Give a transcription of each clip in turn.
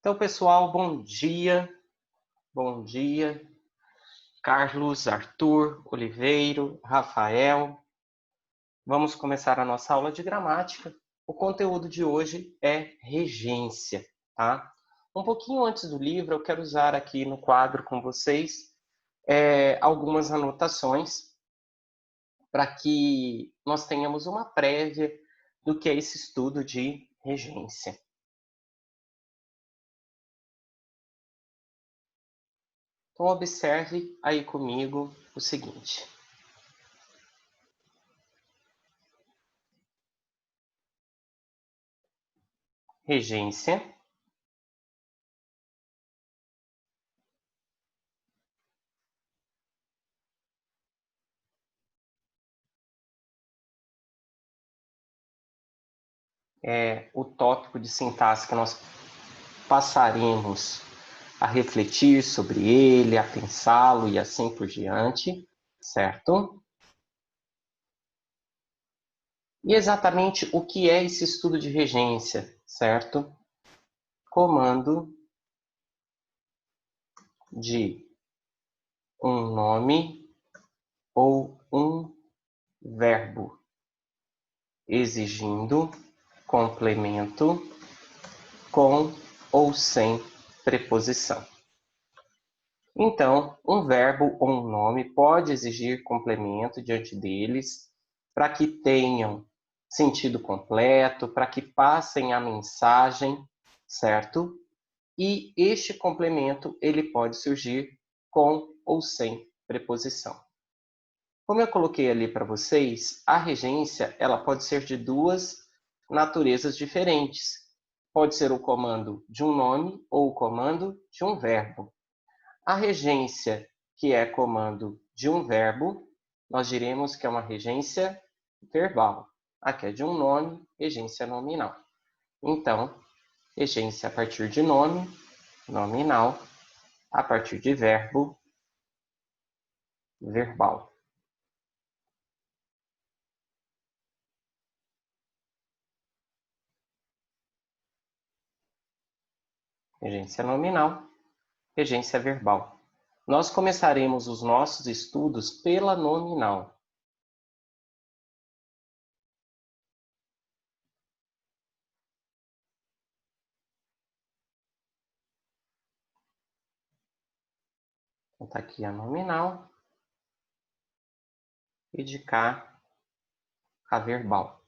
Então, pessoal, bom dia. Bom dia. Carlos, Arthur, Oliveiro, Rafael. Vamos começar a nossa aula de gramática. O conteúdo de hoje é regência, tá? Um pouquinho antes do livro, eu quero usar aqui no quadro com vocês algumas anotações para que nós tenhamos uma prévia do que é esse estudo de regência. Então, observe aí comigo o seguinte. Regência é o tópico de sintaxe que nós passaremos a refletir sobre ele, a pensá-lo e assim por diante, certo? E exatamente o que é esse estudo de regência, certo? Comando de um nome ou um verbo, exigindo complemento com ou sem preposição. Então, um verbo ou um nome pode exigir complemento diante deles para que tenham sentido completo, para que passem a mensagem, certo? E este complemento ele pode surgir com ou sem preposição. Como eu coloquei ali para vocês, a regência ela pode ser de duas naturezas diferentes. Pode ser o comando de um nome ou o comando de um verbo. A regência, que é comando de um verbo, nós diremos que é uma regência verbal. A que é de um nome, regência nominal. Então, regência a partir de nome, nominal, a partir de verbo, verbal. Regência nominal, regência verbal. Nós começaremos os nossos estudos pela nominal. Então, tá aqui a nominal e de cá a verbal.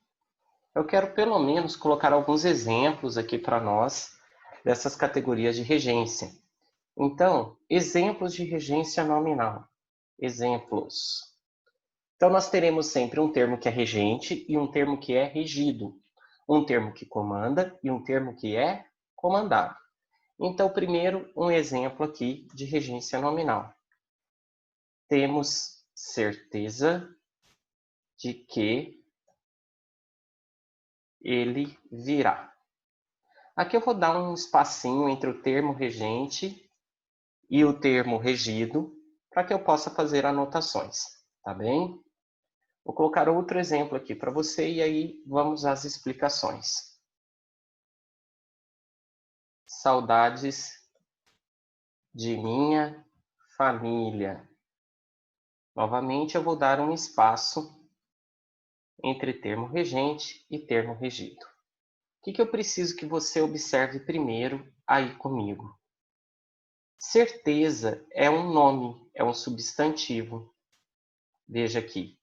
Eu quero pelo menos colocar alguns exemplos aqui para nós dessas categorias de regência. Então, exemplos de regência nominal. Exemplos. Então, nós teremos sempre um termo que é regente e um termo que é regido. Um termo que comanda e um termo que é comandado. Então, primeiro, um exemplo aqui de regência nominal. Temos certeza de que ele virá. Aqui eu vou dar um espacinho entre o termo regente e o termo regido para que eu possa fazer anotações, tá bem? Vou colocar outro exemplo aqui para você e aí vamos às explicações. Saudades de minha família. Novamente eu vou dar um espaço entre termo regente e termo regido. O que eu preciso que você observe primeiro aí comigo? Certeza é um nome, é um substantivo. Veja aqui.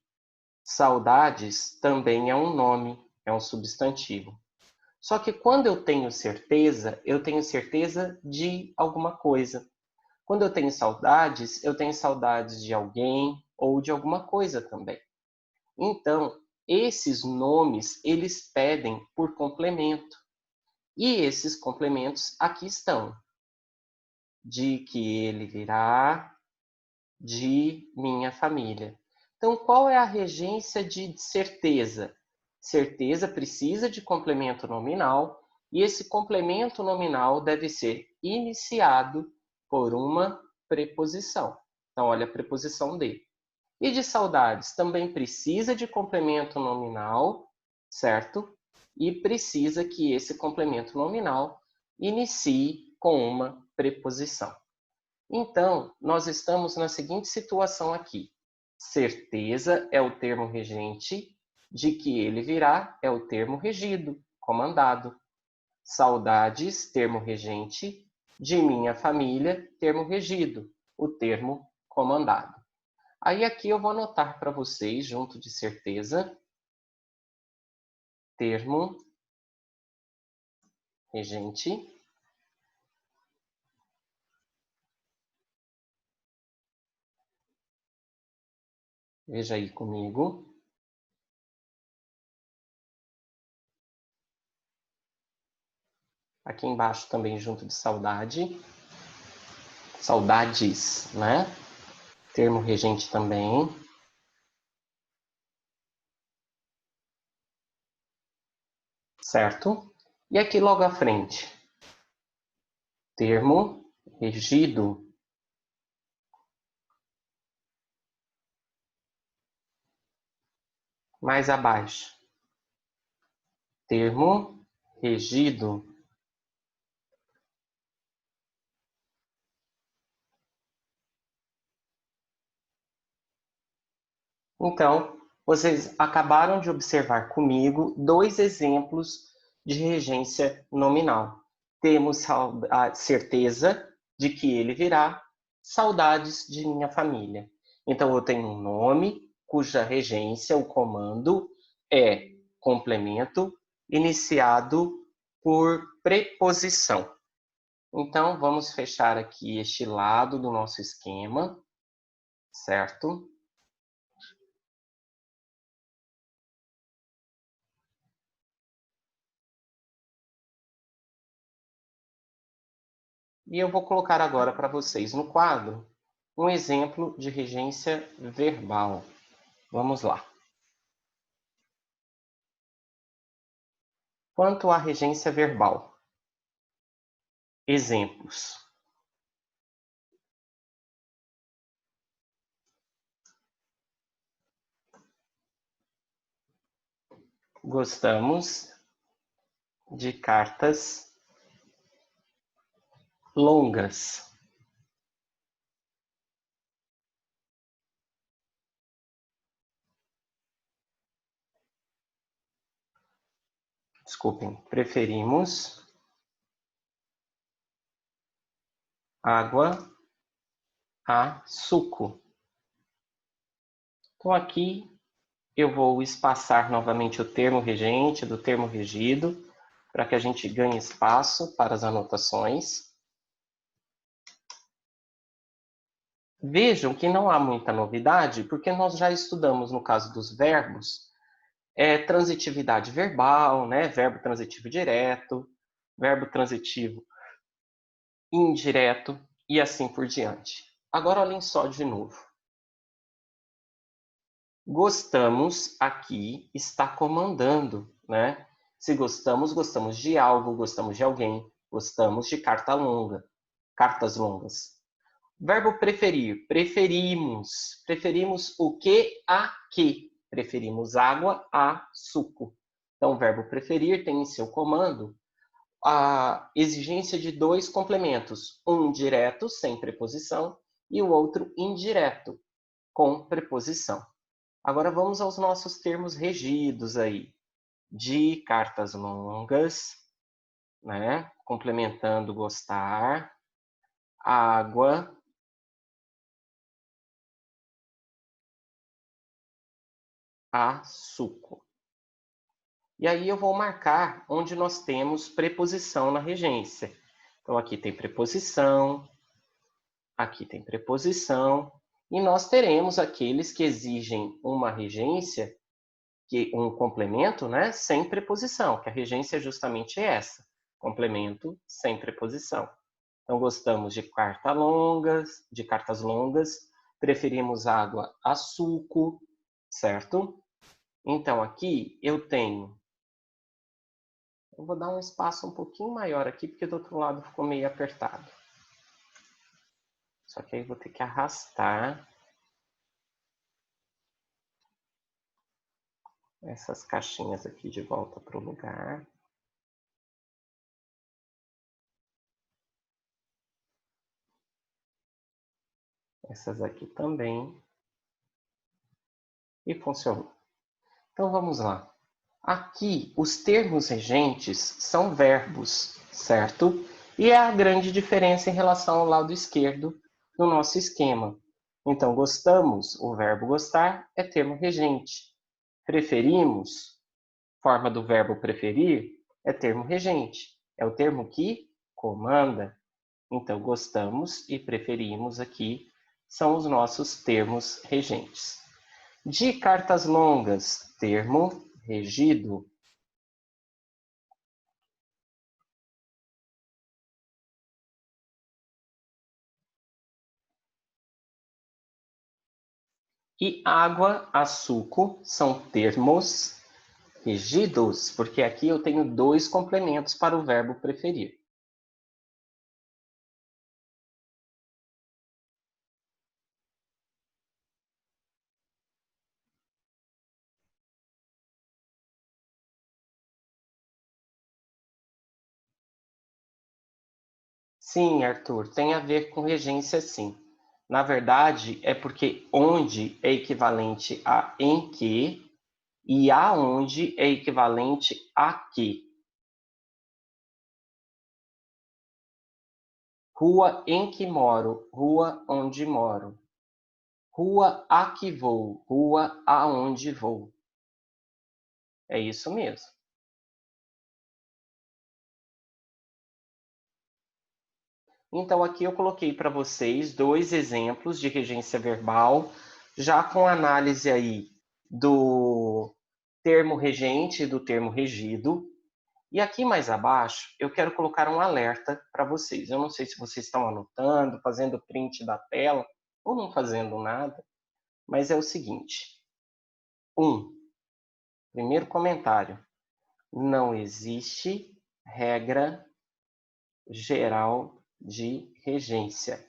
Saudades também é um nome, é um substantivo. Só que quando eu tenho certeza de alguma coisa. Quando eu tenho saudades de alguém ou de alguma coisa também. Então, esses nomes, eles pedem por complemento. E esses complementos aqui estão. De que ele virá, de minha família. Então, qual é a regência de certeza? Certeza precisa de complemento nominal e esse complemento nominal deve ser iniciado por uma preposição. Então, olha a preposição de. E de saudades também precisa de complemento nominal, certo? E precisa que esse complemento nominal inicie com uma preposição. Então, nós estamos na seguinte situação aqui. Certeza é o termo regente, de que ele virá é o termo regido, comandado. Saudades, termo regente, de minha família, termo regido, o termo comandado. Aí aqui eu vou anotar para vocês, junto de certeza, termo regente, veja aí comigo. Aqui embaixo também junto de saudade. Saudades, né? Termo regente também. Certo? E aqui logo à frente. Termo regido. Mais abaixo. Termo regido. Então, vocês acabaram de observar comigo 2 exemplos de regência nominal. Temos a certeza de que ele virá, saudades de minha família. Então, eu tenho um nome cuja regência, o comando, é complemento iniciado por preposição. Então, vamos fechar aqui este lado do nosso esquema, certo? E eu vou colocar agora para vocês no quadro um exemplo de regência verbal. Vamos lá. Quanto à regência verbal, exemplos. Gostamos de cartas longas. Desculpem, preferimos água a suco. Então, aqui eu vou espaçar novamente o termo regente do termo regido, para que a gente ganhe espaço para as anotações. Vejam que não há muita novidade, porque nós já estudamos, no caso dos verbos, transitividade verbal, né? Verbo transitivo direto, verbo transitivo indireto e assim por diante. Agora olhem só de novo. Gostamos aqui está comandando, né? Se gostamos, gostamos de algo, gostamos de alguém, gostamos de cartas longas. Verbo preferir, preferimos. Preferimos o que a que? Preferimos água a suco. Então, o verbo preferir tem em seu comando a exigência de 2 complementos, um direto, sem preposição, e o outro indireto, com preposição. Agora vamos aos nossos termos regidos aí, de cartas longas, né? Complementando gostar, água, a suco. E aí eu vou marcar onde nós temos preposição na regência. Então, aqui tem preposição, e nós teremos aqueles que exigem uma regência, um complemento, né, sem preposição, que a regência é justamente essa, complemento sem preposição. Então, gostamos de cartas longas, preferimos água a suco, certo? Então, aqui eu tenho. Eu vou dar um espaço um pouquinho maior aqui, porque do outro lado ficou meio apertado. Só que aí eu vou ter que arrastar essas caixinhas aqui de volta para o lugar. Essas aqui também. E funcionou. Então vamos lá. Aqui, os termos regentes são verbos, certo? E é a grande diferença em relação ao lado esquerdo do nosso esquema. Então, gostamos, o verbo gostar é termo regente. Preferimos, forma do verbo preferir, é termo regente. É o termo que comanda. Então, gostamos e preferimos aqui são os nossos termos regentes. De cartas longas, termo regido. E água, açúcar são termos regidos, porque aqui eu tenho dois complementos para o verbo preferir. Sim, Arthur, tem a ver com regência, sim. Na verdade, é porque onde é equivalente a em que e aonde é equivalente a que. Rua em que moro, rua onde moro. Rua a que vou, rua aonde vou. É isso mesmo. Então, aqui eu coloquei para vocês dois exemplos de regência verbal, já com análise aí do termo regente e do termo regido. E aqui mais abaixo, eu quero colocar um alerta para vocês. Eu não sei se vocês estão anotando, fazendo print da tela ou não fazendo nada, mas é o seguinte. Primeiro comentário. Não existe regra geral de regência.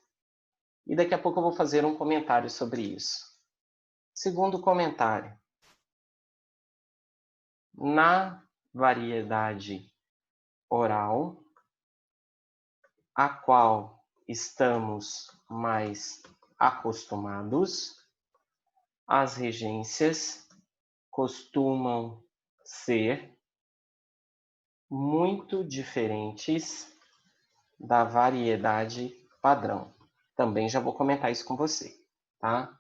E daqui a pouco eu vou fazer um comentário sobre isso. Segundo comentário. Na variedade oral, a qual estamos mais acostumados, as regências costumam ser muito diferentes da variedade padrão. Também já vou comentar isso com você, tá?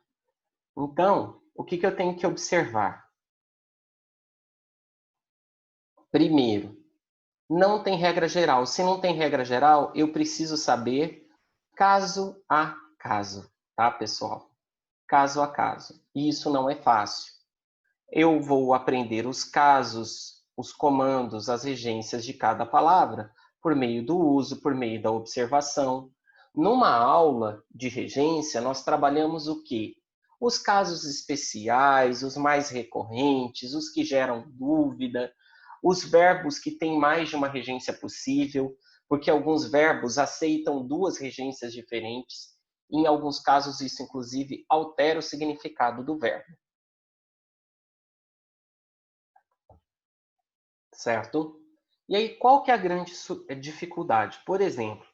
Então, o que eu tenho que observar? Primeiro, não tem regra geral. Se não tem regra geral, eu preciso saber caso a caso, tá, pessoal? Caso a caso. E isso não é fácil. Eu vou aprender os casos, os comandos, as regências de cada palavra por meio do uso, por meio da observação. Numa aula de regência, nós trabalhamos o quê? Os casos especiais, os mais recorrentes, os que geram dúvida, os verbos que têm mais de uma regência possível, porque alguns verbos aceitam duas regências diferentes. Em alguns casos, isso, inclusive, altera o significado do verbo. Certo? E aí, qual que é a grande dificuldade? Por exemplo,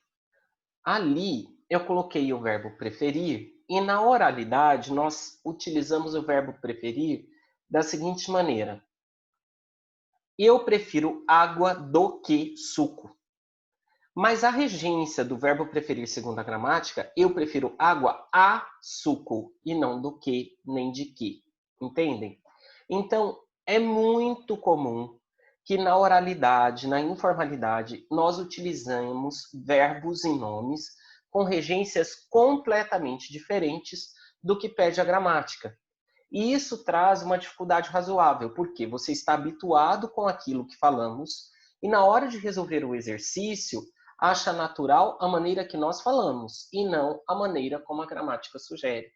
ali eu coloquei o verbo preferir e na oralidade nós utilizamos o verbo preferir da seguinte maneira. Eu prefiro água do que suco. Mas a regência do verbo preferir segundo a gramática, eu prefiro água a suco e não do que nem de que. Entendem? Então, é muito comum que na oralidade, na informalidade, nós utilizamos verbos em nomes com regências completamente diferentes do que pede a gramática. E isso traz uma dificuldade razoável, porque você está habituado com aquilo que falamos e na hora de resolver o exercício, acha natural a maneira que nós falamos e não a maneira como a gramática sugere.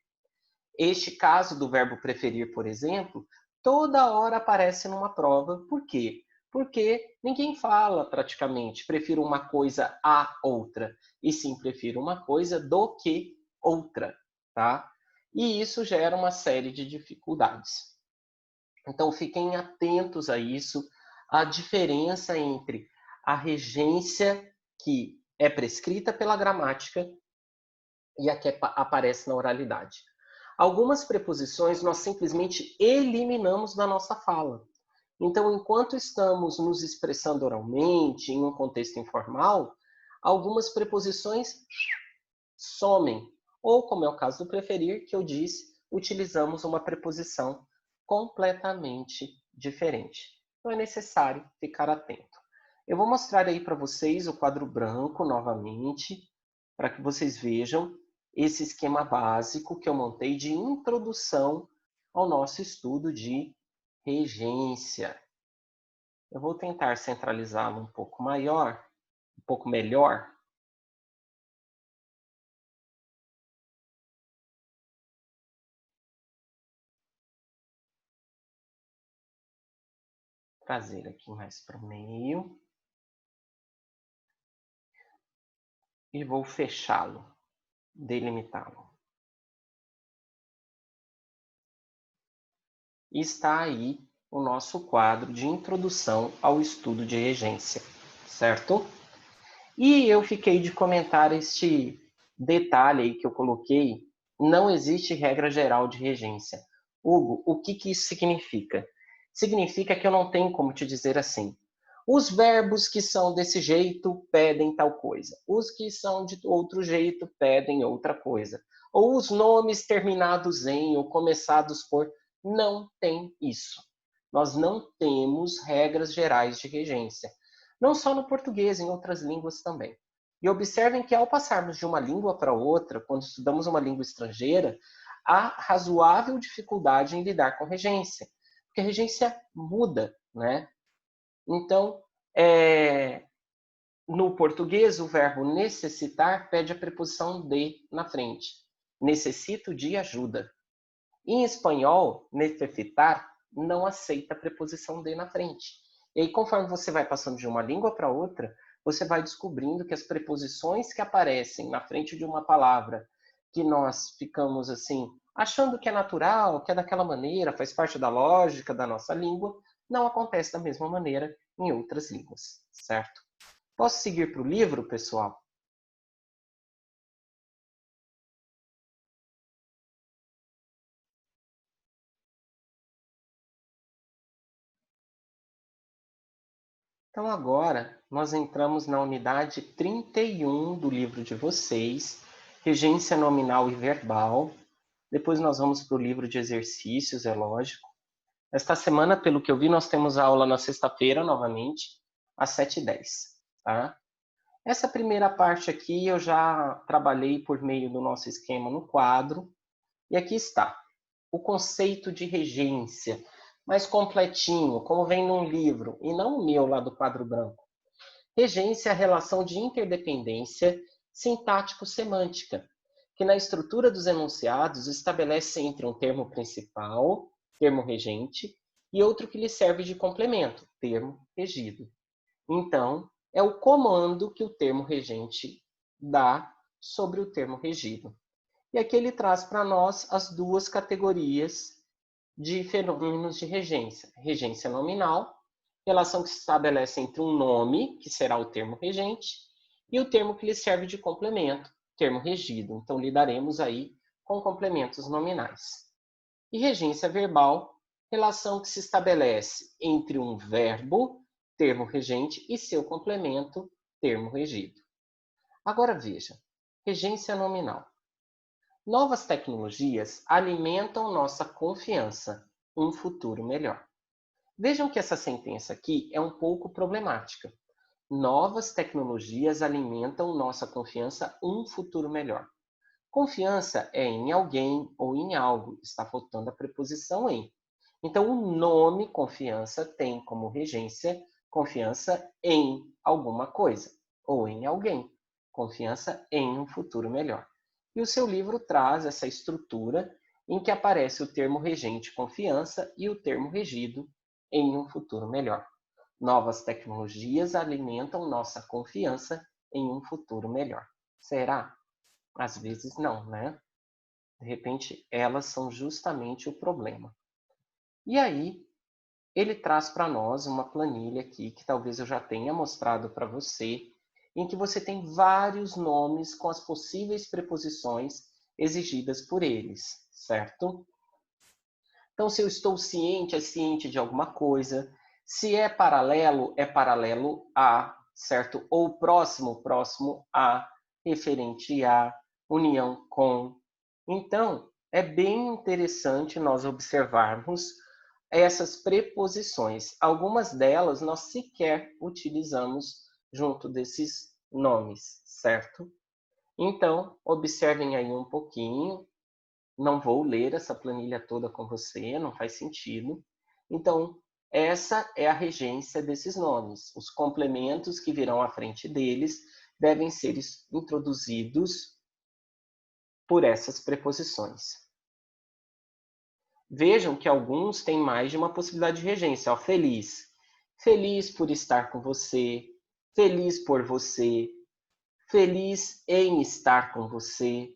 Este caso do verbo preferir, por exemplo, toda hora aparece numa prova. Por quê? Porque ninguém fala praticamente prefiro uma coisa a outra, e sim prefiro uma coisa do que outra, tá? E isso gera uma série de dificuldades. Então fiquem atentos a isso, a diferença entre a regência que é prescrita pela gramática e a que aparece na oralidade. Algumas preposições nós simplesmente eliminamos da nossa fala. Então, enquanto estamos nos expressando oralmente, em um contexto informal, algumas preposições somem. Ou, como é o caso do preferir, que eu disse, utilizamos uma preposição completamente diferente. Então, é necessário ficar atento. Eu vou mostrar aí para vocês o quadro branco novamente, para que vocês vejam esse esquema básico que eu montei de introdução ao nosso estudo de regência. Eu vou tentar centralizá-lo um pouco maior, um pouco melhor. Trazer aqui mais para o meio. E vou fechá-lo, delimitá-lo. E está aí o nosso quadro de introdução ao estudo de regência, certo? E eu fiquei de comentar este detalhe aí que eu coloquei. Não existe regra geral de regência. Hugo, o que isso significa? Significa que eu não tenho como te dizer assim. Os verbos que são desse jeito pedem tal coisa. Os que são de outro jeito pedem outra coisa. Ou os nomes terminados em ou começados por. Não tem isso. Nós não temos regras gerais de regência. Não só no português, em outras línguas também. E observem que ao passarmos de uma língua para outra, quando estudamos uma língua estrangeira, há razoável dificuldade em lidar com regência, porque a regência muda, né? Então, no português, o verbo necessitar pede a preposição de na frente. Necessito de ajuda. Em espanhol, necessitar não aceita a preposição de na frente. E aí, conforme você vai passando de uma língua para outra, você vai descobrindo que as preposições que aparecem na frente de uma palavra, que nós ficamos assim, achando que é natural, que é daquela maneira, faz parte da lógica da nossa língua, não acontece da mesma maneira em outras línguas, certo? Posso seguir para o livro, pessoal? Então agora nós entramos na unidade 31 do livro de vocês, regência nominal e verbal. Depois nós vamos para o livro de exercícios, é lógico. Esta semana, pelo que eu vi, nós temos aula na sexta-feira, novamente, às 7h10. Tá? Essa primeira parte aqui eu já trabalhei por meio do nosso esquema no quadro. E aqui está, o conceito de regência, mais completinho, como vem num livro, e não o meu lá do quadro branco. Regência é a relação de interdependência sintático-semântica, que na estrutura dos enunciados estabelece entre um termo principal, termo regente, e outro que lhe serve de complemento, termo regido. Então, é o comando que o termo regente dá sobre o termo regido. E aqui ele traz para nós as duas categorias de fenômenos de regência. Regência nominal, relação que se estabelece entre um nome, que será o termo regente, e o termo que lhe serve de complemento, termo regido. Então, lidaremos aí com complementos nominais. E regência verbal, relação que se estabelece entre um verbo, termo regente, e seu complemento, termo regido. Agora veja, regência nominal. Novas tecnologias alimentam nossa confiança, um futuro melhor. Vejam que essa sentença aqui é um pouco problemática. Novas tecnologias alimentam nossa confiança, um futuro melhor. Confiança é em alguém ou em algo, está faltando a preposição em. Então, o nome confiança tem como regência confiança em alguma coisa ou em alguém. Confiança em um futuro melhor. E o seu livro traz essa estrutura em que aparece o termo regente confiança e o termo regido em um futuro melhor. Novas tecnologias alimentam nossa confiança em um futuro melhor. Será? Às vezes não, né? De repente, elas são justamente o problema. E aí, ele traz para nós uma planilha aqui, que talvez eu já tenha mostrado para você, em que você tem vários nomes com as possíveis preposições exigidas por eles, certo? Então, se eu estou ciente, é ciente de alguma coisa. Se é paralelo a, certo? Ou próximo, próximo a, referente a, união com. Então, é bem interessante nós observarmos essas preposições. Algumas delas nós sequer utilizamos junto desses nomes, certo? Então, observem aí um pouquinho. Não vou ler essa planilha toda com você, não faz sentido. Então, essa é a regência desses nomes. Os complementos que virão à frente deles devem ser introduzidos por essas preposições. Vejam que alguns têm mais de uma possibilidade de regência. Ó, feliz. Feliz por estar com você. Feliz por você. Feliz em estar com você.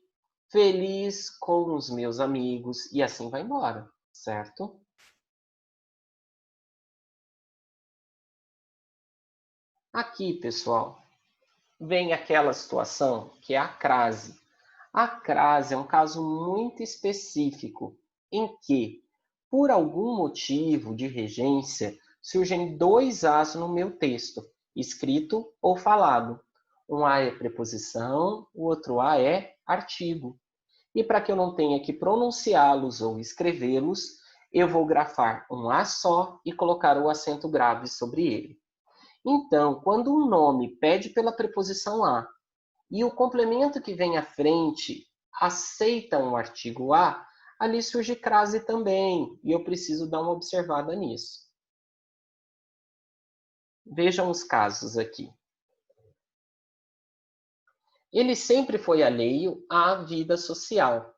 Feliz com os meus amigos. E assim vai embora, certo? Aqui, pessoal, vem aquela situação que é a crase. A crase é um caso muito específico em que, por algum motivo de regência, surgem dois As no meu texto, escrito ou falado. Um A é preposição, o outro A é artigo. E para que eu não tenha que pronunciá-los ou escrevê-los, eu vou grafar um A só e colocar o acento grave sobre ele. Então, quando um nome pede pela preposição a e o complemento que vem à frente aceita um artigo a, ali surge crase também, e eu preciso dar uma observada nisso. Vejam os casos aqui. Ele sempre foi alheio à vida social.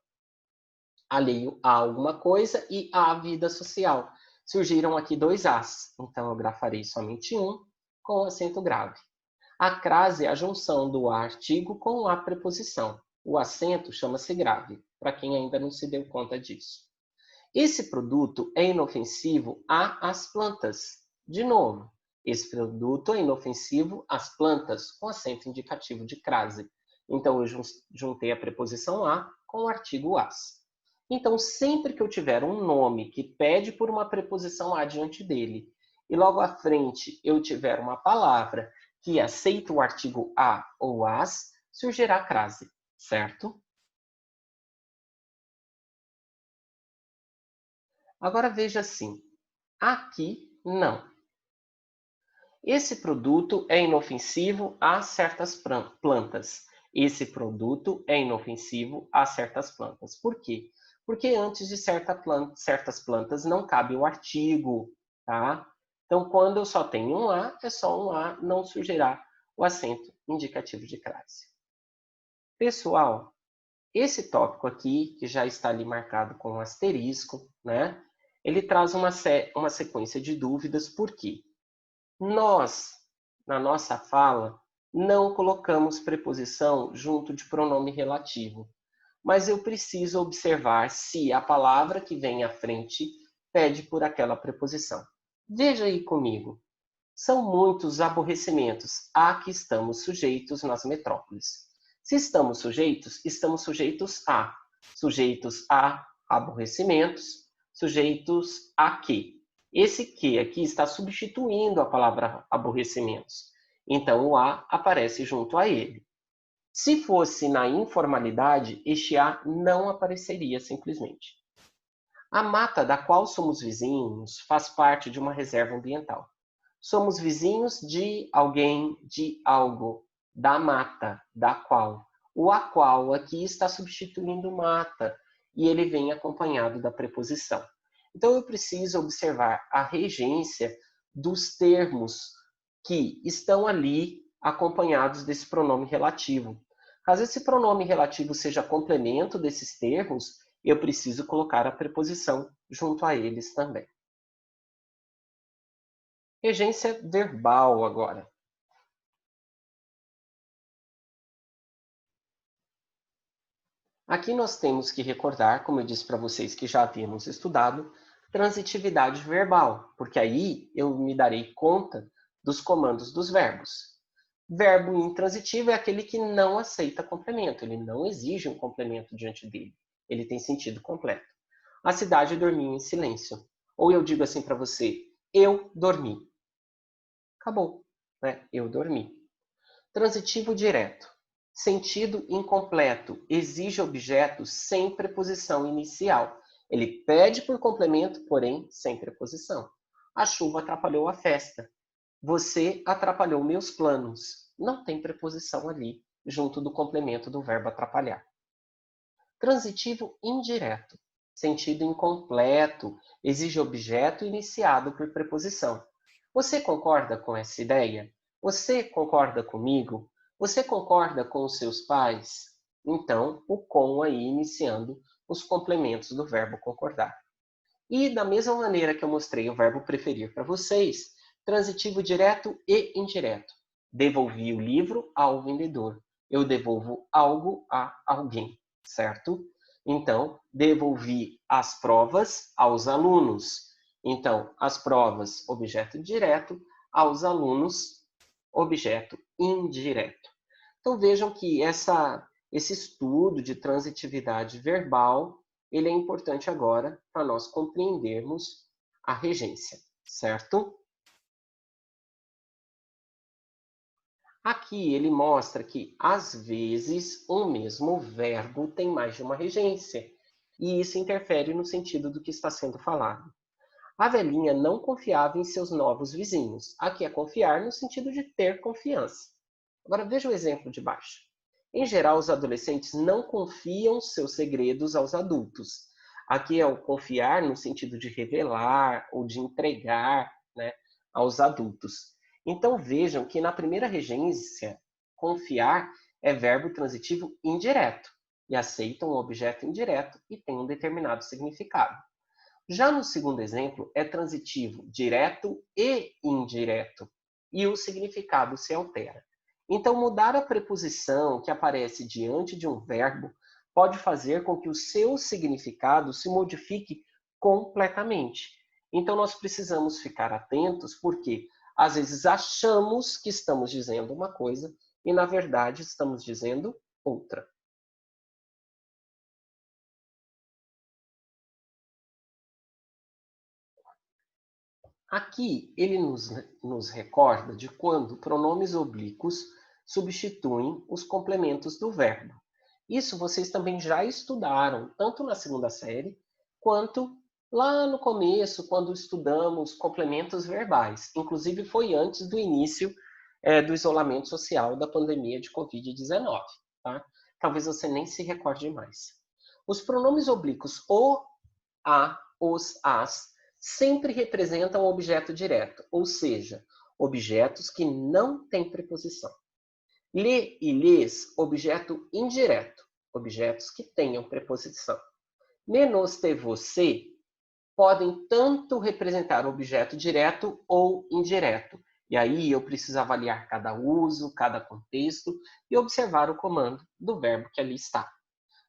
Alheio a alguma coisa e à vida social. Surgiram aqui dois As, então eu grafarei somente um com acento grave. A crase é a junção do artigo com a preposição. O acento chama-se grave, para quem ainda não se deu conta disso. Esse produto é inofensivo às plantas. De novo, esse produto é inofensivo às plantas, com acento indicativo de crase. Então, eu juntei a preposição a com o artigo as. Então, sempre que eu tiver um nome que pede por uma preposição a diante dele, e logo à frente eu tiver uma palavra que aceita o artigo a ou as, surgirá a crase, certo? Agora veja assim, aqui não. Esse produto é inofensivo a certas plantas. Esse produto é inofensivo a certas plantas. Por quê? Porque antes de certas plantas não cabe o artigo, tá? Então, quando eu só tenho um A, é só um A, não surgirá o acento indicativo de crase. Pessoal, esse tópico aqui, que já está ali marcado com um asterisco, né? Ele traz uma sequência de dúvidas, por quê? Nós, na nossa fala, não colocamos preposição junto de pronome relativo, mas eu preciso observar se a palavra que vem à frente pede por aquela preposição. Veja aí comigo. São muitos aborrecimentos a que estamos sujeitos nas metrópoles. Se estamos sujeitos a. Sujeitos a aborrecimentos, sujeitos a que. Esse que aqui está substituindo a palavra aborrecimentos. Então, o a aparece junto a ele. Se fosse na informalidade, este a não apareceria simplesmente. A mata da qual somos vizinhos faz parte de uma reserva ambiental. Somos vizinhos de alguém, de algo, da mata, da qual. O a qual aqui está substituindo mata e ele vem acompanhado da preposição. Então eu preciso observar a regência dos termos que estão ali acompanhados desse pronome relativo. Caso esse pronome relativo seja complemento desses termos, eu preciso colocar a preposição junto a eles também. Regência verbal agora. Aqui nós temos que recordar, como eu disse para vocês que já havíamos estudado, transitividade verbal, porque aí eu me darei conta dos comandos dos verbos. Verbo intransitivo é aquele que não aceita complemento, ele não exige um complemento diante dele. Ele tem sentido completo. A cidade dormiu em silêncio. Ou eu digo assim para você, eu dormi. Acabou, né? Eu dormi. Transitivo direto. Sentido incompleto. Exige objeto sem preposição inicial. Ele pede por complemento, porém sem preposição. A chuva atrapalhou a festa. Você atrapalhou meus planos. Não tem preposição ali, junto do complemento do verbo atrapalhar. Transitivo indireto. Sentido incompleto. Exige objeto iniciado por preposição. Você concorda com essa ideia? Você concorda comigo? Você concorda com os seus pais? Então, o com aí iniciando os complementos do verbo concordar. E da mesma maneira que eu mostrei o verbo preferir para vocês, transitivo direto e indireto. Devolvi o livro ao vendedor. Eu devolvo algo a alguém, certo? Então, devolvi as provas aos alunos. Então, as provas, objeto direto, aos alunos, objeto indireto. Então, vejam que esse estudo de transitividade verbal, ele é importante agora para nós compreendermos a regência, certo? Aqui ele mostra que, às vezes, o mesmo verbo tem mais de uma regência, e isso interfere no sentido do que está sendo falado. A velhinha não confiava em seus novos vizinhos. Aqui é confiar no sentido de ter confiança. Agora veja o exemplo de baixo. Em geral, os adolescentes não confiam seus segredos aos adultos. Aqui é o confiar no sentido de revelar ou de entregar, né, aos adultos. Então vejam que na primeira regência, confiar é verbo transitivo indireto e aceita um objeto indireto e tem um determinado significado. Já no segundo exemplo, é transitivo direto e indireto e o significado se altera. Então, mudar a preposição que aparece diante de um verbo pode fazer com que o seu significado se modifique completamente. Então, nós precisamos ficar atentos porque, às vezes, achamos que estamos dizendo uma coisa e, na verdade, estamos dizendo outra. Aqui ele nos recorda de quando pronomes oblíquos substituem os complementos do verbo. Isso vocês também já estudaram, tanto na segunda série, quanto lá no começo, quando estudamos complementos verbais. Inclusive foi antes do início do isolamento social da pandemia de Covid-19. Tá? Talvez você nem se recorde mais. Os pronomes oblíquos o, a, os, as sempre representam objeto direto, ou seja, objetos que não têm preposição. Lê e lês, objeto indireto, objetos que tenham preposição. Menos te você podem tanto representar objeto direto ou indireto. E aí eu preciso avaliar cada uso, cada contexto e observar o comando do verbo que ali está.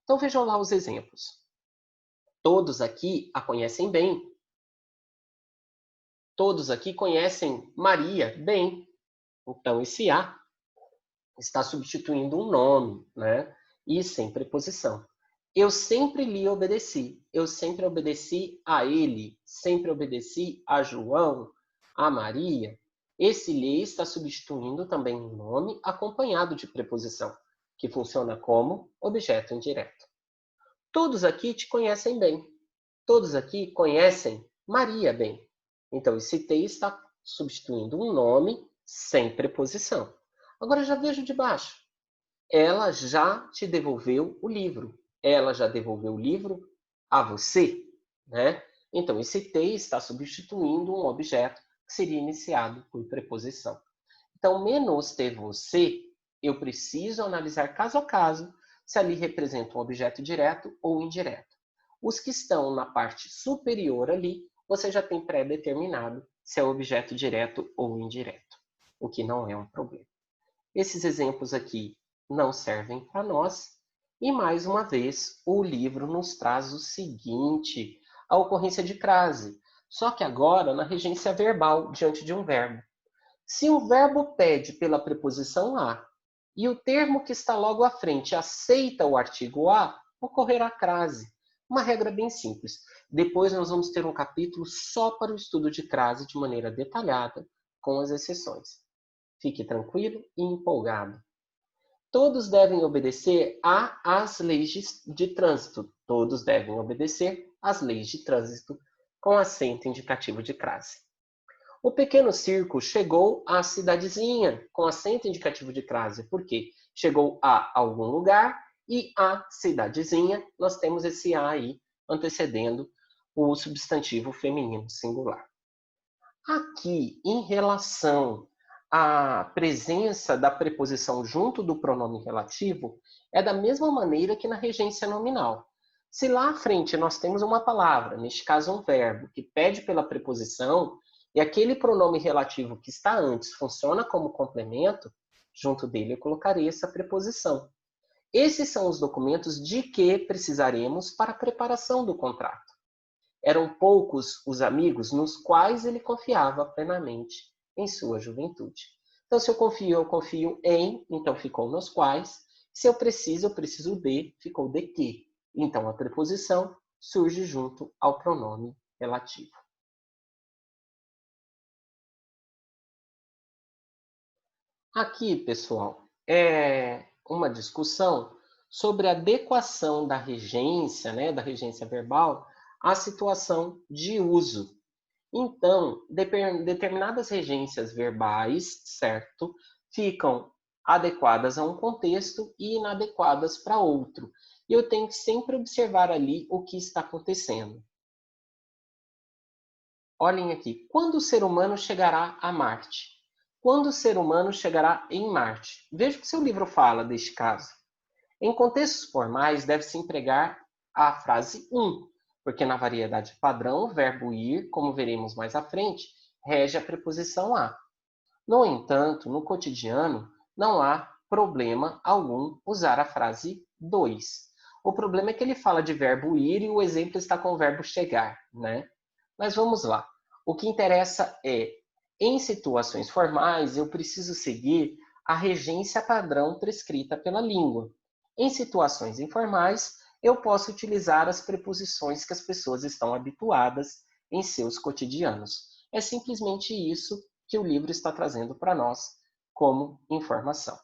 Então vejam lá os exemplos. Todos aqui a conhecem bem. Todos aqui conhecem Maria bem. Então, esse a está substituindo um nome, né? E sem preposição. Eu sempre lhe obedeci. Eu sempre obedeci a ele. Sempre obedeci a João, a Maria. Esse lhe está substituindo também um nome acompanhado de preposição, que funciona como objeto indireto. Todos aqui te conhecem bem. Todos aqui conhecem Maria bem. Então, esse te está substituindo um nome sem preposição. Agora já vejo de baixo. Ela já te devolveu o livro. Ela já devolveu o livro a você, né? Então, esse te está substituindo um objeto que seria iniciado por preposição. Então, menos te você, eu preciso analisar caso a caso se ali representa um objeto direto ou indireto. Os que estão na parte superior ali, você já tem pré-determinado se é objeto direto ou indireto, o que não é um problema. Esses exemplos aqui não servem para nós. E, mais uma vez, o livro nos traz o seguinte, a ocorrência de crase, só que agora na regência verbal, diante de um verbo. Se o verbo pede pela preposição a e o termo que está logo à frente aceita o artigo a, ocorrerá crase. Uma regra bem simples. Depois nós vamos ter um capítulo só para o estudo de crase de maneira detalhada, com as exceções. Fique tranquilo e empolgado. Todos devem obedecer às leis de trânsito. Todos devem obedecer às leis de trânsito, com acento indicativo de crase. O pequeno circo chegou à cidadezinha, com acento indicativo de crase. Por quê? Chegou a algum lugar e a cidadezinha, nós temos esse a aí antecedendo o substantivo feminino singular. Aqui, em relação à presença da preposição junto do pronome relativo, é da mesma maneira que na regência nominal. Se lá à frente nós temos uma palavra, neste caso um verbo, que pede pela preposição, e aquele pronome relativo que está antes funciona como complemento, junto dele eu colocarei essa preposição. Esses são os documentos de que precisaremos para a preparação do contrato. Eram poucos os amigos nos quais ele confiava plenamente em sua juventude. Então, se eu confio em, então ficou nos quais. Se eu preciso de, ficou de que. Então, a preposição surge junto ao pronome relativo. Aqui, pessoal, é uma discussão sobre a adequação da regência, da regência verbal, à situação de uso. Então, determinadas regências verbais, certo, ficam adequadas a um contexto e inadequadas para outro. E eu tenho que sempre observar ali o que está acontecendo. Olhem aqui, quando o ser humano chegará a Marte? Quando o ser humano chegará em Marte? Veja o que seu livro fala deste caso. Em contextos formais, deve-se empregar a frase um, porque na variedade padrão, o verbo ir, como veremos mais à frente, rege a preposição a. No entanto, no cotidiano, não há problema algum usar a frase dois. O problema é que ele fala de verbo ir e o exemplo está com o verbo chegar, né? Mas vamos lá. O que interessa é, em situações formais, eu preciso seguir a regência padrão prescrita pela língua. Em situações informais, eu posso utilizar as preposições que as pessoas estão habituadas em seus cotidianos. É simplesmente isso que o livro está trazendo para nós como informação.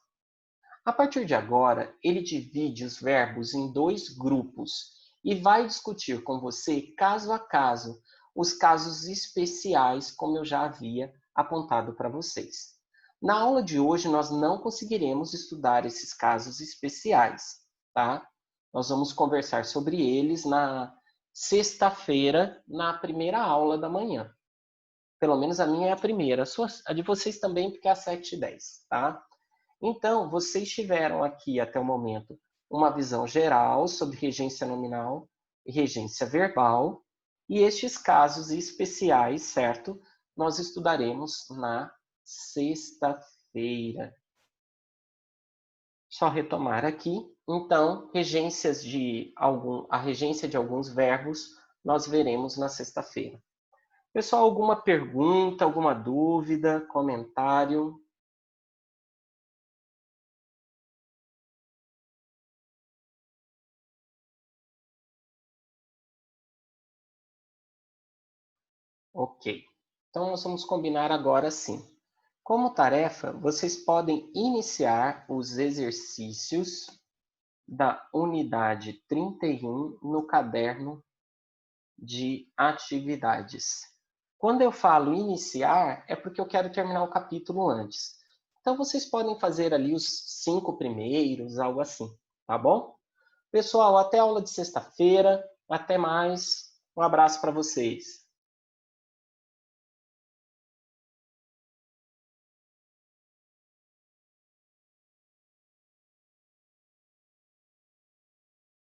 A partir de agora, ele divide os verbos em dois grupos e vai discutir com você, caso a caso, os casos especiais, como eu já havia apontado para vocês. Na aula de hoje, nós não conseguiremos estudar esses casos especiais, tá? Nós vamos conversar sobre eles na sexta-feira, na primeira aula da manhã. Pelo menos a minha é a primeira, a de vocês também, porque é às 7h10, tá? Então, vocês tiveram aqui, até o momento, uma visão geral sobre regência nominal e regência verbal, e estes casos especiais, certo? Nós estudaremos na sexta-feira. Só retomar aqui. Então, a regência de alguns verbos nós veremos na sexta-feira. Pessoal, alguma pergunta, alguma dúvida, comentário? Ok. Então, nós vamos combinar agora sim. Como tarefa, vocês podem iniciar os exercícios da unidade 31 no caderno de atividades. Quando eu falo iniciar, é porque eu quero terminar o capítulo antes. Então, vocês podem fazer ali os 5 primeiros, algo assim, tá bom? Pessoal, até a aula de sexta-feira. Até mais. Um abraço para vocês.